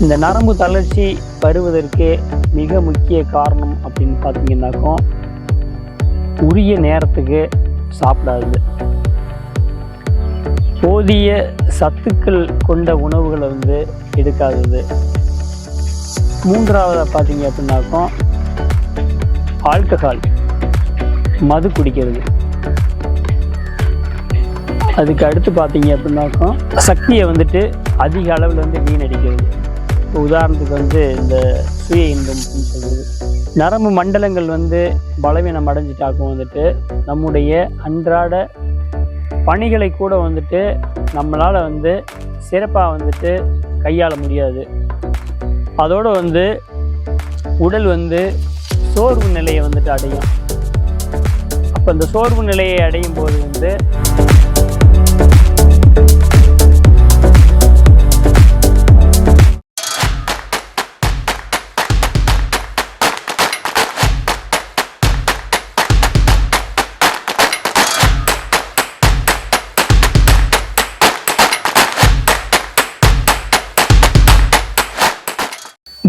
இந்த நரம்பு தளர்ச்சி வருவதற்கு மிக முக்கிய காரணம் அப்படின்னு பார்த்தீங்கன்னாக்கும் உரிய நேரத்துக்கு சாப்பிடாது, போதிய சத்துக்கள் கொண்ட உணவுகளை எடுக்காதது. மூன்றாவதாக பார்த்தீங்க அப்படின்னாக்கும் ஆல்கஹால், மது குடிக்கிறது. அதுக்கு அடுத்து பார்த்தீங்க அப்படின்னாக்கும் சக்தியை அதிக அளவில் வீணடிக்கிறது. உதாரணத்துக்கு இந்த சுய இன்பம் அப்படின்னு சொல்கிறது. நரம்பு மண்டலங்கள் பலவீனம் அடைஞ்சிட்டாக்கும் நம்முடைய அன்றாட பணிகளை கூட நம்மளால் சிறப்பாக கையாள முடியாது. அதோடு உடல் சோர்வு நிலையை அடையும். அப்போ இந்த சோர்வு நிலையை அடையும் போது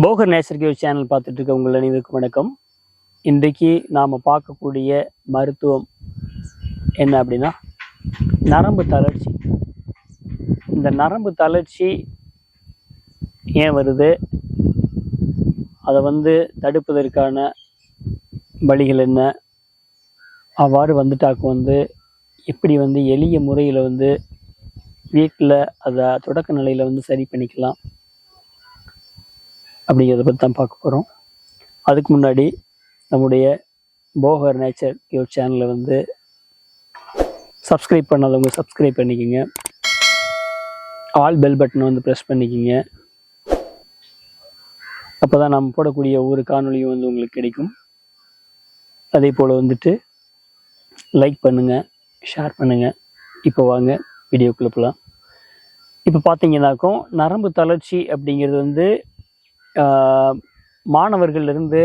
போகர் நேச்சர் கேவ் சேனல் பார்த்துட்டு இருக்க உங்கள் அனைவருக்கும் வணக்கம். இன்றைக்கு நாம் பார்க்கக்கூடிய மருத்துவம் என்ன அப்படின்னா நரம்பு தளர்ச்சி. இந்த நரம்பு தளர்ச்சி ஏன் வருது, அதை தடுப்பதற்கான வழிகள் என்ன, அவ்வாறு வந்துட்டாக்கு எப்படி எளிய முறையில் வீட்டில் அதை தொடக்க நிலையில் சரி பண்ணிக்கலாம் அப்படிங்கிறத பற்றி தான் பார்க்க போகிறோம். அதுக்கு முன்னாடி நம்முடைய போகர் நேச்சர் கேவ் சேனலை சப்ஸ்கிரைப் பண்ணாதவங்க சப்ஸ்கிரைப் பண்ணிக்கோங்க. ஆல் பெல் பட்டனை ப்ரெஸ் பண்ணிக்கோங்க. அப்போ தான் நம்ம போடக்கூடிய ஒவ்வொரு காணொலியும் உங்களுக்கு கிடைக்கும். அதே போல் லைக் பண்ணுங்கள், ஷேர் பண்ணுங்கள். இப்போ வாங்க வீடியோக்குள்ளே போகலாம். இப்போ பார்த்தீங்கன்னாக்கும் நரம்பு தளர்ச்சி அப்படிங்கிறது மாணவர்கள்லேருந்து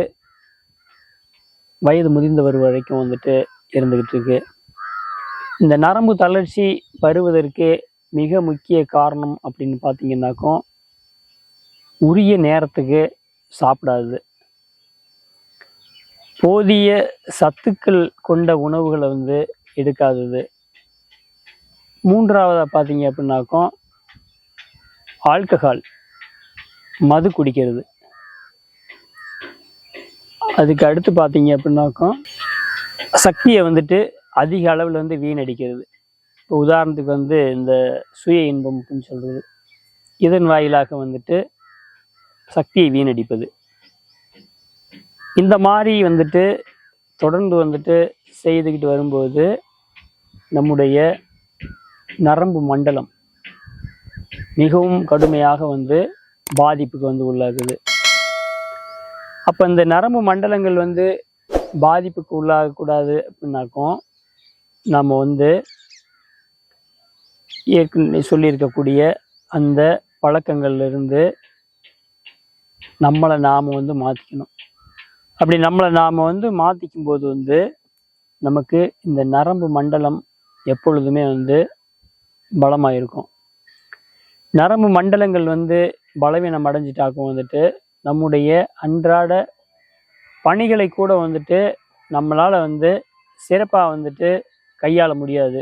வயது முதிர்ந்தவர் வரைக்கும் இருந்துக்கிட்டு இருக்கு. இந்த நரம்பு தளர்ச்சி வருவதற்கு மிக முக்கிய காரணம் அப்படின்னு பார்த்தீங்கன்னாக்கும் உரிய நேரத்துக்கு சாப்பிடாது, போதிய சத்துக்கள் கொண்ட உணவுகளை எடுக்காதது. மூன்றாவதாக பார்த்தீங்க அப்படின்னாக்கும் ஆல்கஹால், மது குடிக்கிறது. அதுக்கு அடுத்து பார்த்தீங்க அப்படின்னாக்கும் சக்தியை அதிக அளவில் வீணடிக்கிறது. இப்போ உதாரணத்துக்கு இந்த சுய இன்பம் அப்படின்னு சொல்கிறது. இதன் வாயிலாக சக்தியை வீணடிப்பது. இந்த மாதிரி தொடர்ந்து செய்துக்கிட்டு வரும்போது நம்முடைய நரம்பு மண்டலம் மிகவும் கடுமையாக பாதிப்புக்கு உள்ளாகுது. அப்போ இந்த நரம்பு மண்டலங்கள் பாதிப்புக்கு உள்ளாகக்கூடாது அப்படின்னாக்கும் நம்ம ஏற்கனவே சொல்லியிருக்கக்கூடிய அந்த பழக்கங்கள்லேருந்து நம்மளை நாம் மாற்றிக்கணும். அப்படி நம்மளை நாம் மாற்றிக்கும் போது நமக்கு இந்த நரம்பு மண்டலம் எப்பொழுதுமே பலமாக இருக்கும். நரம்பு மண்டலங்கள் பலவீனம் அடைஞ்சிட்டாக்கும் நம்முடைய அன்றாட பணிகளை கூட நம்மளால் சிறப்பாக கையாள முடியாது.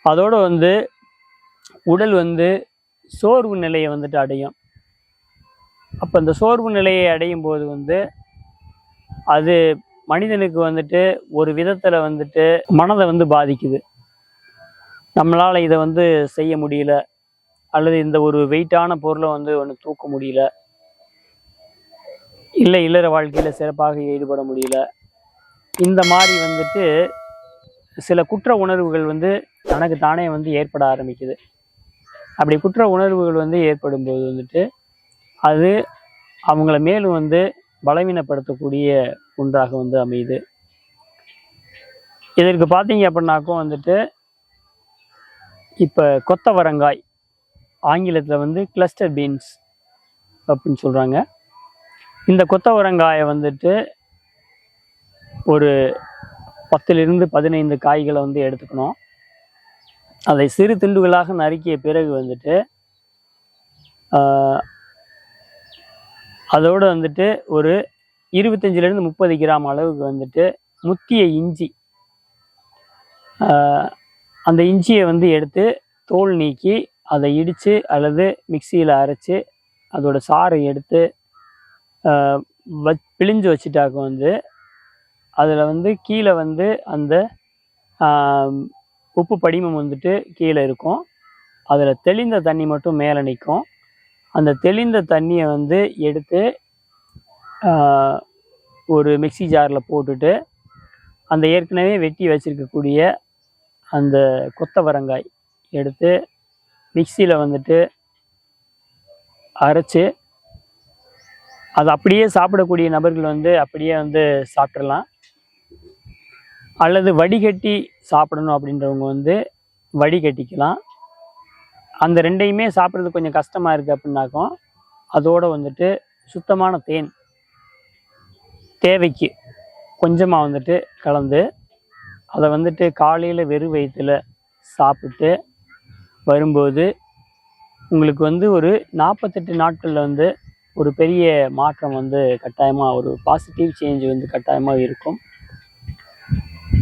அதோடு உடல் சோர்வு நிலையை அடையும். அப்போ இந்த சோர்வு நிலையை அடையும் போது அது மனிதனுக்கு ஒரு விதத்தில் மனதை பாதிக்குது. நம்மளால் இதை செய்ய முடியல, அல்லது இந்த ஒரு வெயிட்டான பொருளை ஒன்று தூக்க முடியல, இல்லை இல்லற வாழ்க்கையில் சிறப்பாக ஈடுபட முடியல. இந்த மாதிரி சில குற்ற உணர்வுகள் தனக்கு தானே ஏற்பட ஆரம்பிக்குது. அப்படி குற்ற உணர்வுகள் ஏற்படும்போது அது அவங்கள மேலும் பலவீனப்படுத்தக்கூடிய ஒன்றாக அமையுது. இதற்கு பார்த்தீங்க அப்படின்னாக்கும் இப்போ கொத்தவரங்காய், ஆங்கிலத்தில் கிளஸ்டர் பீன்ஸ் அப்படின்னு சொல்கிறாங்க. இந்த கொத்தவரங்காயை ஒரு 10 to 15 காய்களை எடுத்துக்கணும். அதை சிறு துண்டுகளாக நறுக்கிய பிறகு அதோடு வந்துட்டு ஒரு 25 to 30 கிராம் அளவுக்கு வந்துட்டு முத்திய இஞ்சி, அந்த இஞ்சியை வந்து எடுத்து தோல் நீக்கி அதை இடித்து அல்லது மிக்சியில் அரைச்சி அதோட சாறை எடுத்து பிழிஞ்சு வச்சுட்டாக்க வந்து அதில் வந்து கீழே வந்து அந்த உப்பு படிமம் வந்துட்டு கீழே இருக்கும். அதில் தெளிந்த தண்ணி மட்டும் மேலே நிற்கும். அந்த தெளிந்த தண்ணியை வந்து எடுத்து ஒரு மிக்சி ஜாரில் போட்டுட்டு அந்த ஏற்கனவே வெட்டி வச்சுருக்கக்கூடிய அந்த கொத்தவரங்காய் எடுத்து மிக்சியில் வந்துட்டு அரைச்சி அது அப்படியே சாப்பிடக்கூடிய நபர்கள் வந்து அப்படியே வந்து சாப்பிட்றலாம். அல்லது வடிகட்டி சாப்பிடணும் அப்படின்றவங்க வந்து வடிகட்டிக்கலாம். அந்த ரெண்டையுமே சாப்பிட்றது கொஞ்சம் கஷ்டமாக இருக்குது அப்படின்னாக்கும் அதோடு வந்துட்டு சுத்தமான தேன் தேவைக்கு கொஞ்சமாக வந்துட்டு கலந்து அதை வந்துட்டு காலையில் வெறும் வயிற்றில் சாப்பிட்டு வரும்போது உங்களுக்கு வந்து ஒரு 48 நாட்களில் வந்து ஒரு பெரிய மாற்றம் வந்து கட்டாயமாக, ஒரு பாசிட்டிவ் சேஞ்ச் வந்து கட்டாயமாக இருக்கும்.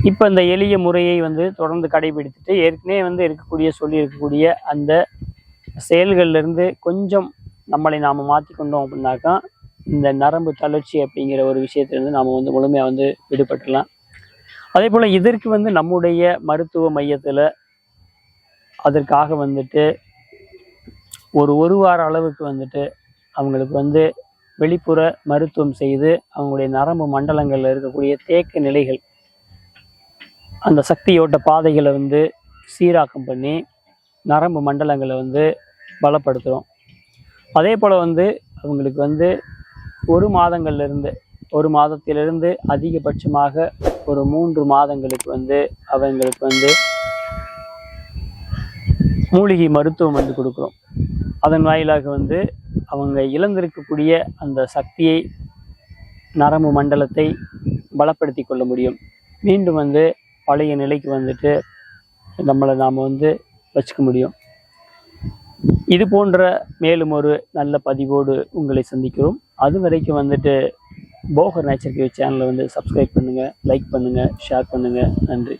இப்போ இந்த எளிய முறையை வந்து தொடர்ந்து கடைபிடித்துட்டு ஏற்கனவே வந்து இருக்கக்கூடிய அந்த செயல்கள்லேருந்து கொஞ்சம் நம்மளை நாம் மாற்றிக்கொண்டோம் அப்படின்னாக்கா இந்த நரம்பு தளர்ச்சி அப்படிங்கிற ஒரு விஷயத்துலேருந்து நாம் வந்து முழுமையாக வந்து விடுபட்டுடலாம். அதே போல் இதற்கு வந்து நம்முடைய மருத்துவ மையத்தில் அதற்காக வந்துட்டு ஒரு வார அளவுக்கு வந்துட்டு அவங்களுக்கு வந்து வெளிப்புற மருத்துவம் செய்து அவங்களுடைய நரம்பு மண்டலங்களில் இருக்கக்கூடிய தேக்க நிலைகள், அந்த சக்தியோட்ட பாதைகளை வந்து சீராக்கம் பண்ணி நரம்பு மண்டலங்களை வந்து பலப்படுத்துகிறோம். அதே போல் வந்து அவங்களுக்கு வந்து 1 மாதத்திலிருந்து அதிகபட்சமாக ஒரு 3 மாதங்களுக்கு வந்து அவங்களுக்கு வந்து மூலிகை மருத்துவம் வந்து கொடுக்குறோம். அதன் வாயிலாக வந்து அவங்க இழந்திருக்கக்கூடிய அந்த சக்தியை, நரம்பு மண்டலத்தை பலப்படுத்தி கொள்ள முடியும். மீண்டும் வந்து பழைய நிலைக்கு வந்துட்டு நாம் வந்து வச்சுக்க முடியும். இது போன்ற மேலும் ஒரு நல்ல பதிவோடு உங்களை சந்திக்கிறோம். அது வரைக்கும் வந்துட்டு போகர் நேச்சர் கேர் சேனலை வந்து சப்ஸ்கிரைப் பண்ணுங்கள், லைக் பண்ணுங்கள், ஷேர் பண்ணுங்கள். நன்றி.